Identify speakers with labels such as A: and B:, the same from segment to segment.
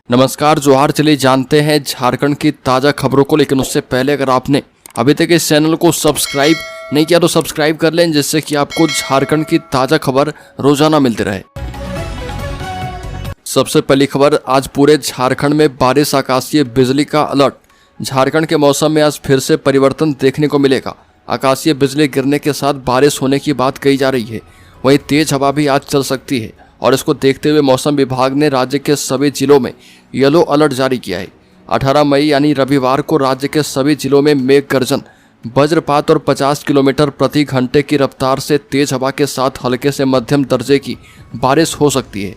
A: नमस्कार जोहार। चलिए जानते हैं झारखंड की ताज़ा खबरों को, लेकिन उससे पहले अगर आपने अभी तक इस चैनल को सब्सक्राइब नहीं किया तो सब्सक्राइब कर लें, जिससे कि आपको झारखंड की ताज़ा खबर रोजाना मिलती रहे। सबसे पहली खबर, आज पूरे झारखंड में बारिश, आकाशीय बिजली का अलर्ट। झारखंड के मौसम में आज फिर से परिवर्तन देखने को मिलेगा। आकाशीय बिजली गिरने के साथ बारिश होने की बात कही जा रही है। वहीं तेज हवा भी आज चल सकती है और इसको देखते हुए मौसम विभाग ने राज्य के सभी जिलों में येलो अलर्ट जारी किया है। 18 मई यानी रविवार को राज्य के सभी जिलों में मेघ गर्जन, वज्रपात और 50 किलोमीटर प्रति घंटे की रफ्तार से तेज हवा के साथ हल्के से मध्यम दर्जे की बारिश हो सकती है।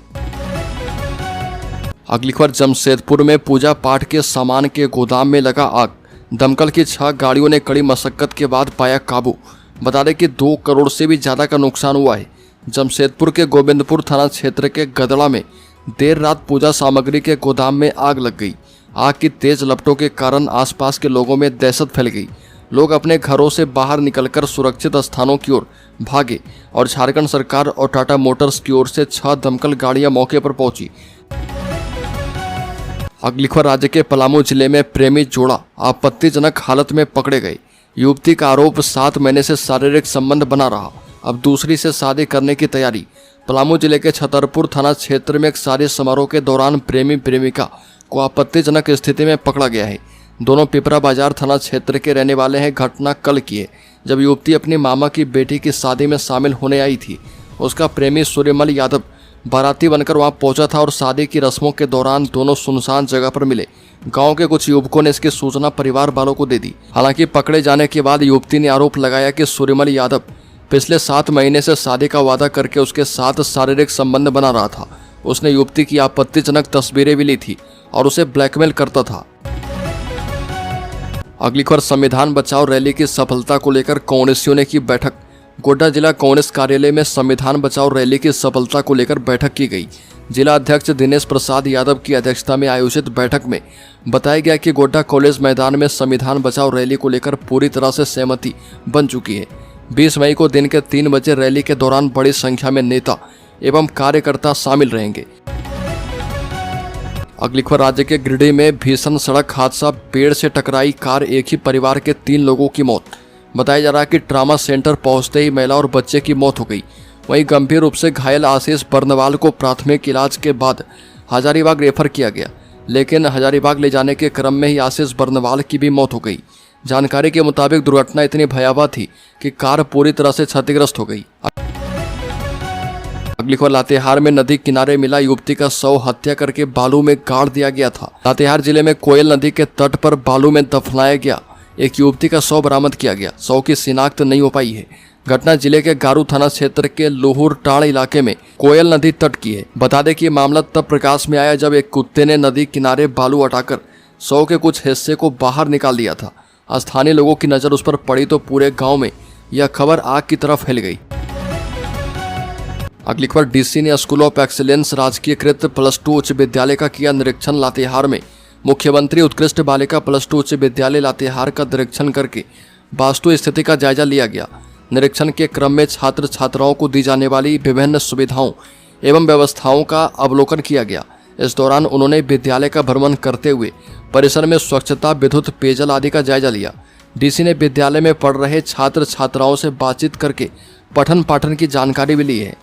A: अगली खबर, जमशेदपुर में पूजा पाठ के सामान के गोदाम में लगा आग। दमकल की 6 गाड़ियों ने कड़ी मशक्कत के बाद पाया काबू। बता दें कि 2 करोड़ से भी ज़्यादा का नुकसान हुआ है। जमशेदपुर के गोविंदपुर थाना क्षेत्र के गदड़ा में देर रात पूजा सामग्री के गोदाम में आग लग गई। आग की तेज लपटों के कारण आसपास के लोगों में दहशत फैल गई। लोग अपने घरों से बाहर निकलकर सुरक्षित स्थानों की ओर भागे और झारखंड सरकार और टाटा मोटर्स की ओर से 6 दमकल गाड़ियां मौके पर पहुंची। अगली खबर, राज्य के पलामू जिले में प्रेमी जोड़ा आपत्तिजनक हालत में पकड़े गए। युवती का आरोप 7 महीने से शारीरिक संबंध बना रहा, अब दूसरी से शादी करने की तैयारी। पलामू जिले के छतरपुर थाना क्षेत्र में एक शादी समारोह के दौरान प्रेमी प्रेमिका को आपत्तिजनक स्थिति में पकड़ा गया है। दोनों पिपरा बाजार थाना क्षेत्र के रहने वाले हैं। घटना कल की है, जब युवती अपनी मामा की बेटी की शादी में शामिल होने आई थी। उसका प्रेमी सूर्यमल यादव बाराती बनकर वहां पहुंचा था और शादी की रस्मों के दौरान दोनों सुनसान जगह पर मिले। गांव के कुछ युवकों ने इसकी सूचना परिवार वालों को दे दी। हालांकि पकड़े जाने के बाद युवती ने आरोप लगाया कि सूर्यमल यादव पिछले 7 महीने से शादी का वादा करके उसके साथ शारीरिक संबंध बना रहा था। उसने युवती की आपत्तिजनक तस्वीरें भी ली थी और उसे ब्लैकमेल करता था। अगली खबर, संविधान बचाओ रैली की सफलता को लेकर कांग्रेसियों ने की बैठक। गोड्डा जिला कांग्रेस कार्यालय में संविधान बचाओ रैली की सफलता को लेकर बैठक की गई। जिला अध्यक्ष दिनेश प्रसाद यादव की अध्यक्षता में आयोजित बैठक में बताया गया कि गोड्डा कॉलेज मैदान में संविधान बचाओ रैली को लेकर पूरी तरह से सहमति बन चुकी है। 20 मई को दिन के 3 बजे रैली के दौरान बड़ी संख्या में नेता एवं कार्यकर्ता शामिल रहेंगे। अगली खबर, राज्य के गिरिडीह में भीषण सड़क हादसा, पेड़ से टकराई कार, एक ही परिवार के 3 लोगों की मौत। बताया जा रहा है कि ट्रामा सेंटर पहुंचते ही महिला और बच्चे की मौत हो गई। वहीं गंभीर रूप से घायल आशीष बर्नवाल को प्राथमिक इलाज के बाद हजारीबाग रेफर किया गया, लेकिन हजारीबाग ले जाने के क्रम में ही आशीष बर्नवाल की भी मौत हो गई। जानकारी के मुताबिक दुर्घटना इतनी भयावह थी कि कार पूरी तरह से क्षतिग्रस्त हो गई। अगली खबर, लातेहार में नदी किनारे मिला युवती का शव, हत्या करके बालू में गाड़ दिया गया था। लातेहार जिले में कोयल नदी के तट पर बालू में दफनाया गया एक युवती का शव बरामद किया गया। शव की शिनाख्त नहीं हो पाई है। घटना जिले के गारू थाना क्षेत्र के लोहुर टाड़ इलाके में कोयल नदी तट की है। बता दें कि ये मामला तब प्रकाश में आया जब एक कुत्ते ने नदी किनारे बालू हटाकर शव के कुछ हिस्से को बाहर निकाल दिया था। स्थानीय लोगों की नजर उस पर पड़ी तो पूरे गांव में यह खबर आग की तरह फैल गई। अगली खबर, डीसी ने स्कूल ऑफ एक्सीलेंस राजकीयकृत +2 उच्च विद्यालय का किया निरीक्षण। लातेहार में मुख्यमंत्री उत्कृष्ट बालिका +2 उच्च विद्यालय लातेहार का निरीक्षण करके वास्तु स्थिति का जायजा लिया गया। निरीक्षण के क्रम में छात्र छात्राओं को दी जाने वाली विभिन्न सुविधाओं एवं व्यवस्थाओं का अवलोकन किया गया। इस दौरान उन्होंने विद्यालय का भ्रमण करते हुए परिसर में स्वच्छता, विद्युत, पेयजल आदि का जायजा लिया। डीसी ने विद्यालय में पढ़ रहे छात्र छात्राओं से बातचीत करके पठन पाठन की जानकारी भी ली है।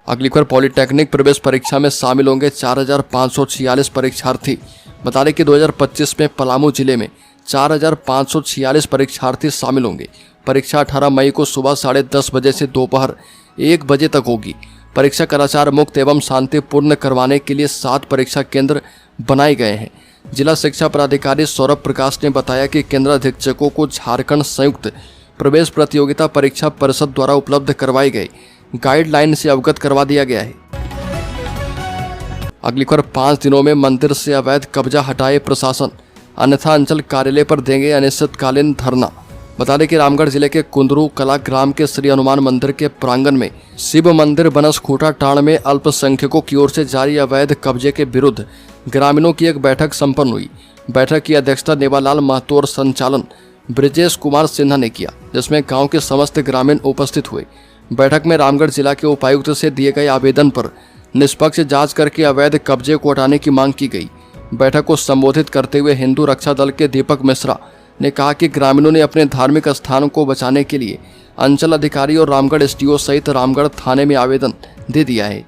A: अगली खबर, पॉलिटेक्निक प्रवेश परीक्षा में शामिल होंगे 4546 परीक्षार्थी। बता दें कि 2025 में पलामू जिले में 4546 परीक्षार्थी शामिल होंगे। परीक्षा 18 मई को सुबह 10:30 बजे से दोपहर 1 बजे तक होगी। परीक्षा कदाचार मुक्त एवं शांतिपूर्ण करवाने के लिए 7 परीक्षा केंद्र बनाए गए हैं। जिला शिक्षा पदाधिकारी सौरभ प्रकाश ने बताया कि केंद्राधीक्षकों को झारखंड संयुक्त प्रवेश प्रतियोगिता परीक्षा परिषद द्वारा उपलब्ध करवाई गई गाइडलाइन से अवगत करवा दिया गया है। अगली खबर, 5 दिनों में मंदिर से अवैध कब्जा हटाए प्रशासन, अन्यथा अंचल कार्यालय पर देंगे अनिश्चितकालीन धरना। बता दें कि रामगढ़ जिले के कुंदरू कला ग्राम के श्री हनुमान मंदिर के प्रांगण में शिव मंदिर बनसखूंटा टाड़ में अल्पसंख्यकों की ओर से जारी अवैध कब्जे के विरुद्ध ग्रामीणों की एक बैठक संपन्न हुई। बैठक की अध्यक्षता नेवालाल महतो और संचालन ब्रिजेश कुमार सिन्हा ने किया, जिसमें गांव के समस्त ग्रामीण उपस्थित हुए। बैठक में रामगढ़ जिला के उपायुक्त से दिए गए आवेदन पर निष्पक्ष जांच करके अवैध कब्जे को हटाने की मांग की गई। बैठक को संबोधित करते हुए हिंदू रक्षा दल के दीपक मिश्रा ने कहा कि ग्रामीणों ने अपने धार्मिक स्थानों को बचाने के लिए अंचल अधिकारी और रामगढ़ एसडीओ सहित रामगढ़ थाने में आवेदन दे दिया है।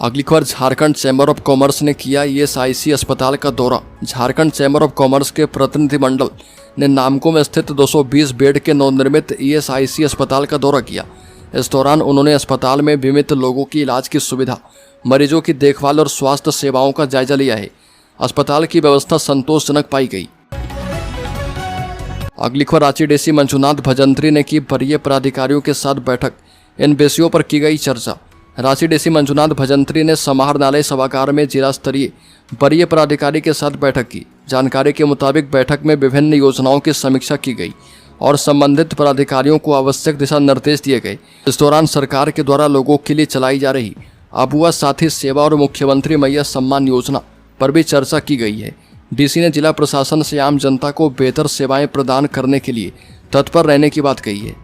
A: अगली खबर, झारखंड चैम्बर ऑफ कॉमर्स ने किया ईएसआईसी अस्पताल का दौरा। झारखंड चैम्बर ऑफ कॉमर्स के प्रतिनिधिमंडल ने नामको में स्थित 220 बेड के नवनिर्मित ईएसआईसी अस्पताल का दौरा किया। इस दौरान उन्होंने अस्पताल में बीमित लोगों की इलाज की सुविधा, मरीजों की देखभाल और स्वास्थ्य सेवाओं का जायजा लिया है। अस्पताल की व्यवस्था संतोषजनक पाई गई। अगली खबर, रांची डीसी मंजुनाथ भजंत्री ने की वरीय पदाधिकारियों के साथ बैठक। इन विषयों पर की गई चर्चा। रांची डीसी मंजुनाथ भजंत्री ने समाहरणालय सभागार में जिला स्तरीय वरीय पदाधिकारी के साथ बैठक की। जानकारी के मुताबिक बैठक में विभिन्न योजनाओं की समीक्षा की गई और संबंधित पदाधिकारियों को आवश्यक दिशा निर्देश दिए गए। इस दौरान सरकार के द्वारा लोगों के लिए चलाई जा रही अबुआ साथी सेवा और मुख्यमंत्री मैया सम्मान योजना पर भी चर्चा की गई है। डीसी ने जिला प्रशासन से आम जनता को बेहतर सेवाएं प्रदान करने के लिए तत्पर रहने की बात कही है।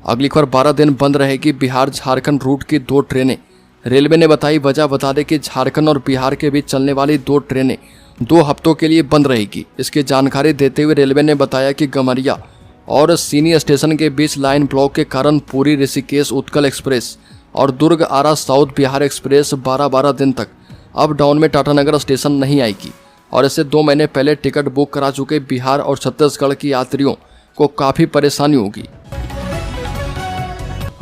A: अगली खबर, 12 दिन बंद रहेगी बिहार झारखंड रूट की 2 ट्रेनें। रेलवे ने बताई वजह। बता दें कि झारखंड और बिहार के बीच चलने वाली 2 ट्रेनें 2 हफ्तों के लिए बंद रहेगी। इसकी जानकारी देते हुए रेलवे ने बताया कि गमरिया और सीनी स्टेशन के बीच लाइन ब्लॉक के कारण पूरी ऋषिकेश उत्कल एक्सप्रेस और दुर्ग आरा साउथ बिहार एक्सप्रेस 12-12 दिन तक अप डाउन में टाटानगर स्टेशन नहीं आएगी और इससे 2 महीने पहले टिकट बुक करा चुके बिहार और छत्तीसगढ़ के यात्रियों को काफ़ी परेशानी होगी।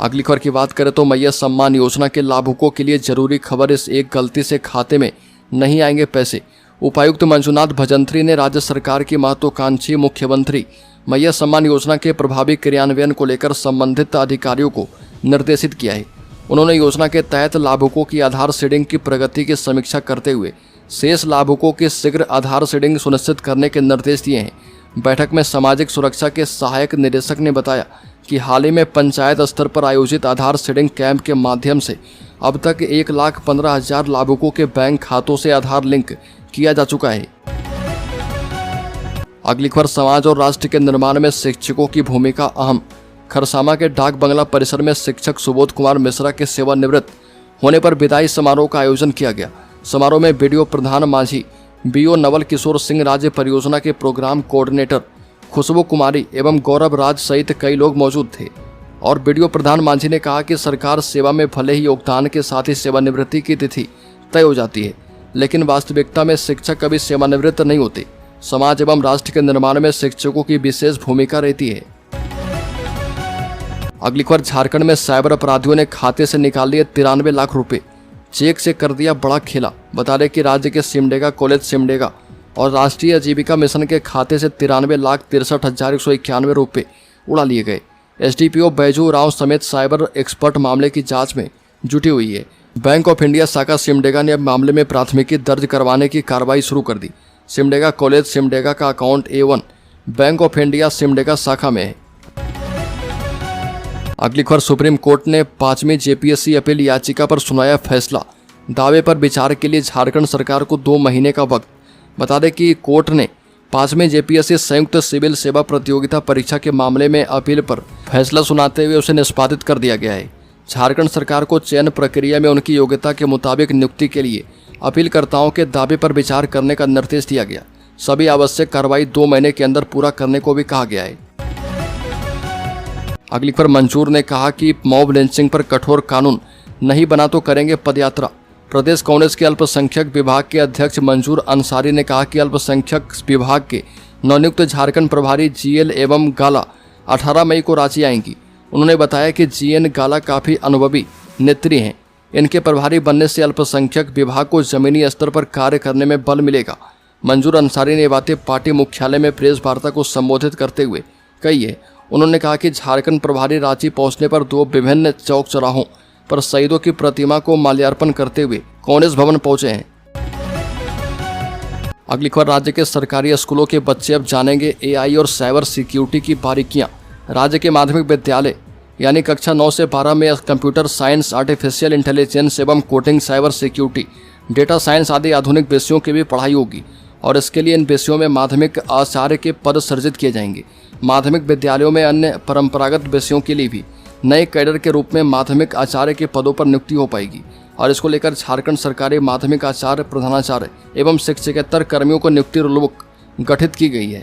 A: अगली खबर की बात करें तो मैया सम्मान योजना के लाभुकों के लिए जरूरी खबर, इस एक गलती से खाते में नहीं आएंगे पैसे। उपायुक्त मंजुनाथ भजंत्री ने राज्य सरकार की महत्वाकांक्षी मुख्यमंत्री मैया सम्मान योजना के प्रभावी क्रियान्वयन को लेकर संबंधित अधिकारियों को निर्देशित किया है। उन्होंने योजना के तहत लाभुकों की आधार सीडिंग की प्रगति की समीक्षा करते हुए शेष लाभुकों की शीघ्र आधार सीडिंग सुनिश्चित करने के निर्देश दिए हैं। बैठक में सामाजिक सुरक्षा के सहायक निदेशक ने बताया कि हाल ही में पंचायत स्तर पर आयोजित आधार सीडिंग कैंप के माध्यम से अब तक 1,15,000 लाभुकों के बैंक खातों से आधार लिंक किया जा चुका है। अगली खबर, समाज और राष्ट्र के निर्माण में शिक्षकों की भूमिका अहम। खरसामा के डाक बंगला परिसर में शिक्षक सुबोध कुमार मिश्रा के सेवानिवृत्त होने पर विदाई समारोह का आयोजन किया गया। समारोह में बीडीओ प्रधान माझी, बीओ नवल किशोर सिंह, राज्य परियोजना के प्रोग्राम कोऑर्डिनेटर खुशबू कुमारी एवं गौरव राज सहित कई लोग मौजूद थे। और बीडीओ प्रधान माझी ने कहा कि सरकार सेवा में भले ही योगदान के साथ ही सेवानिवृत्ति की तिथि तय हो जाती है, लेकिन वास्तविकता में शिक्षक कभी सेवानिवृत्त नहीं होते। समाज एवं राष्ट्र के निर्माण में शिक्षकों की विशेष भूमिका रहती है। अगली खबर, झारखंड में साइबर अपराधियों ने खाते से निकाल लिए 93 लाख रुपए, चेक से कर दिया बड़ा खेला। बता दें कि राज्य के सिमडेगा कॉलेज सिमडेगा और राष्ट्रीय आजीविका मिशन के खाते से 93,63,191 रुपये उड़ा लिए गए। एसडीपीओ बैजू राव समेत साइबर एक्सपर्ट मामले की जांच में जुटी हुई है। बैंक ऑफ इंडिया शाखा सिमडेगा ने अब मामले में प्राथमिकी दर्ज करवाने की कार्रवाई शुरू कर दी। सिमडेगा कॉलेज सिमडेगा का account A1 bank of India Simdega शाखा में है। अगली खबर, सुप्रीम कोर्ट ने 5वीं जेपीएससी अपील याचिका पर सुनाया फैसला। दावे पर विचार के लिए झारखंड सरकार को 2 महीने का वक्त। बता दें कि कोर्ट ने 5वीं जेपीएससी संयुक्त सिविल सेवा प्रतियोगिता परीक्षा के मामले में अपील पर फैसला सुनाते हुए उसे निष्पादित कर दिया गया है। झारखंड सरकार को चयन प्रक्रिया में उनकी योग्यता के मुताबिक नियुक्ति के लिए अपीलकर्ताओं के दावे पर विचार करने का निर्देश दिया गया। सभी आवश्यक कार्रवाई 2 महीने के अंदर पूरा करने को भी कहा गया है। अगली खबर, मंजूर ने कहा कि मॉब लिंचिंग पर कठोर कानून नहीं बना तो करेंगे पदयात्रा। प्रदेश कांग्रेस के अल्पसंख्यक विभाग के अध्यक्ष मंजूर अंसारी ने कहा कि अल्पसंख्यक विभाग के नवनियुक्त झारखंड प्रभारी जीएल एवं गाला 18 मई को रांची आएंगी। उन्होंने बताया कि जीएन गाला काफ़ी अनुभवी नेत्री हैं। इनके प्रभारी बनने से अल्पसंख्यक विभाग को जमीनी स्तर पर कार्य करने में बल मिलेगा। मंजूर अंसारी ने बातें पार्टी मुख्यालय में प्रेस वार्ता को संबोधित करते हुए कही है। उन्होंने कहा कि झारखंड प्रभारी रांची पहुंचने पर 2 विभिन्न चौक चौराहों पर शहीदों की प्रतिमा को माल्यार्पण करते हुए कांग्रेस भवन पहुंचे हैं। अगली खबर, राज्य के सरकारी स्कूलों के बच्चे अब जानेंगे एआई और साइबर सिक्योरिटी की बारीकियां। राज्य के माध्यमिक विद्यालय यानी कक्षा 9 से 12 में कंप्यूटर साइंस, आर्टिफिशियल इंटेलिजेंस एवं coding, cyber security, data science आदि आधुनिक विषयों की भी पढ़ाई होगी और इसके लिए इन विषयों में माध्यमिक आचार्य के पद सृजित किए जाएंगे। माध्यमिक विद्यालयों में अन्य परंपरागत विषयों के लिए भी नए कैडर के रूप में माध्यमिक आचार्य के पदों पर नियुक्ति हो पाएगी और इसको लेकर झारखंड सरकारी माध्यमिक आचार्य, प्रधानाचार्य एवं शिक्षकेतर कर्मियों को नियुक्ति रोल गठित की गई है।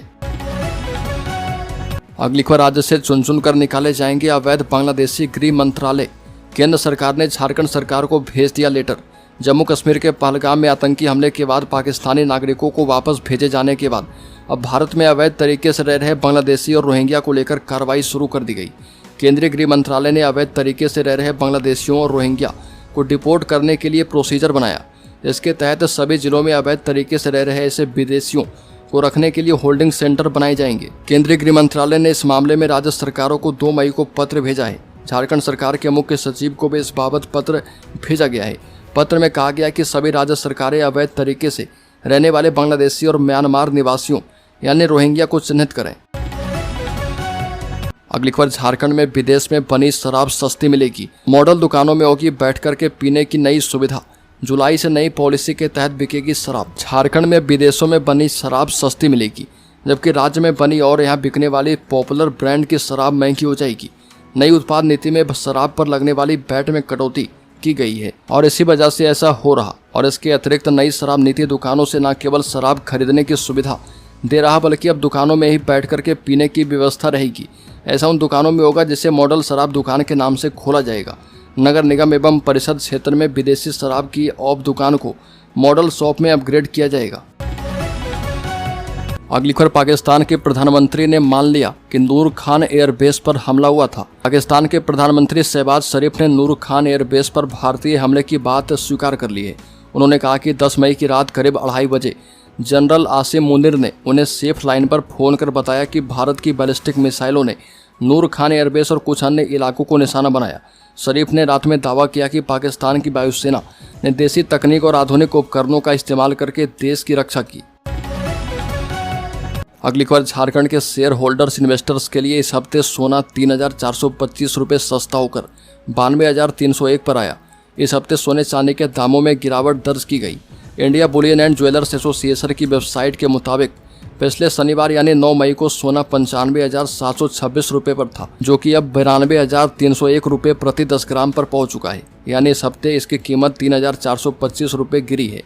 A: अगली खबर, राज्य से चुन चुन कर निकाले जाएंगे अवैध बांग्लादेशी। गृह मंत्रालय, केंद्र सरकार ने झारखंड सरकार को भेज दिया लेटर। जम्मू कश्मीर के पहलगाम में आतंकी हमले के बाद पाकिस्तानी नागरिकों को वापस भेजे जाने के बाद अब भारत में अवैध तरीके से रह रहे बांग्लादेशी और रोहिंग्या को लेकर कार्रवाई शुरू कर दी गई। केंद्रीय गृह मंत्रालय ने अवैध तरीके से रह रहे बांग्लादेशियों और रोहिंग्या को डिपोर्ट करने के लिए प्रोसीजर बनाया। इसके तहत सभी जिलों में अवैध तरीके से रह रहे ऐसे विदेशियों को रखने के लिए होल्डिंग सेंटर बनाए जाएंगे। केंद्रीय गृह मंत्रालय ने इस मामले में राज्य सरकारों को 2 मई को पत्र भेजा है। झारखंड सरकार के मुख्य सचिव को भी इस बाबत पत्र भेजा गया है। पत्र में कहा गया कि सभी राज्य सरकारें अवैध तरीके से रहने वाले बांग्लादेशी और म्यांमार निवासियों यानी रोहिंग्या को चिन्हित करें। अगली खबर, झारखंड में विदेश में बनी शराब सस्ती मिलेगी। मॉडल दुकानों में होगी बैठ करके पीने की नई सुविधा। जुलाई से नई पॉलिसी के तहत बिकेगी शराब। झारखंड में विदेशों में बनी शराब सस्ती मिलेगी, जबकि राज्य में बनी और यहाँ बिकने वाली पॉपुलर ब्रांड की शराब महंगी हो जाएगी। नई उत्पाद नीति में शराब पर लगने वाली वैट में कटौती की गई है और इसी वजह से ऐसा हो रहा। और इसके अतिरिक्त नई शराब नीति दुकानों से न केवल शराब खरीदने की सुविधा दे रहा, बल्कि अब दुकानों में ही बैठ करके पीने की व्यवस्था रहेगी। ऐसा उन दुकानों में होगा जिसे मॉडल शराब दुकान के नाम से खोला जाएगा। नगर निगम एवं परिषद क्षेत्र में विदेशी शराब की ऑफ दुकान को मॉडल शॉप में अपग्रेड किया जाएगा। अगली खबर, पाकिस्तान के प्रधानमंत्री ने मान लिया कि नूर खान एयरबेस पर हमला हुआ था। पाकिस्तान के प्रधानमंत्री शहबाज शरीफ ने नूर खान एयरबेस पर भारतीय हमले की बात स्वीकार कर ली है। उन्होंने कहा कि 10 मई की रात करीब 2:30 बजे जनरल आसिम मुनीर ने उन्हें सेफ लाइन पर फोन कर बताया कि भारत की बैलिस्टिक मिसाइलों ने नूर खान एयरबेस और कुछ अन्य इलाकों को निशाना बनाया। शरीफ ने रात में दावा किया कि पाकिस्तान की वायुसेना ने देसी तकनीक और आधुनिक उपकरणों का इस्तेमाल करके देश की रक्षा की। अगली खबर, झारखंड के शेयर होल्डर्स इन्वेस्टर्स के लिए इस हफ्ते सोना 3,425 रुपये सस्ता होकर 92,301 पर आया। इस हफ्ते सोने चांदी के दामों में गिरावट दर्ज की गई। India Boolean and jewellers association की वेबसाइट के मुताबिक पिछले शनिवार यानी 9 मई को सोना 95,726 रुपये पर था, जो कि अब 92,301 रुपये प्रति 10 ग्राम पर पहुंच चुका है। यानी इस हफ्ते इसकी कीमत 3,425 रुपये गिरी है।